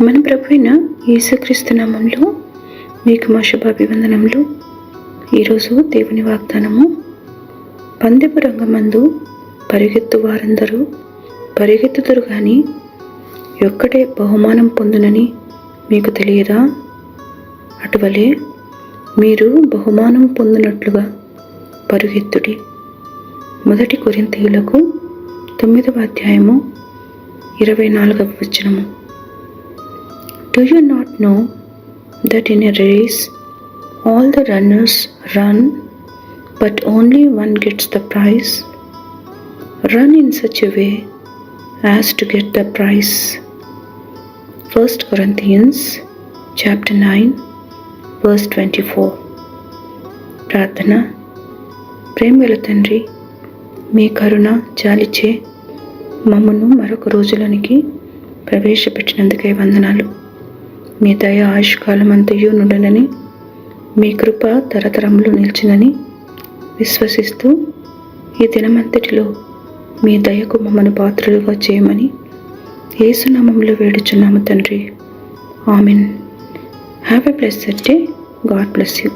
మన ప్రభువైన యేసుక్రీస్తు నామములో మీకు మా శుభాభివందనములు. ఈరోజు దేవుని వాగ్దానము, పందెపు రంగమందు పరిగెత్తు వారందరూ పరిగెత్తుదురు గాని ఒక్కటే బహుమానం పొందునని మీకు తెలియదా? అటువలే మీరు బహుమానం పొందినట్లుగా పరుగెత్తుడి. 1 కొరింథీయులకు 9వ అధ్యాయము 24వ వచనము. Do you not know that in a race all the runners run, but only one gets the prize? Run in such a way as to get the prize. 1 Corinthians chapter 9 verse 24. ప్రార్థన. ప్రేమగల తండ్రి, మీ కరుణ జాలిచే మమ్మను మరొక రోజులోనికి ప్రవేశపెట్టినందుకై వందనాలు. మీ దయ ఆయుష్కాలమంతయు నుండనని, మీ కృప తరతరములు నిలిచినని విశ్వసిస్తూ ఈ దినమంతటిలో మీ దయకు మమ్మను పాత్రలుగా చేయమని యేసు నామములో వేడుచున్నాము తండ్రి. Amen. Have a blessed day. God bless you.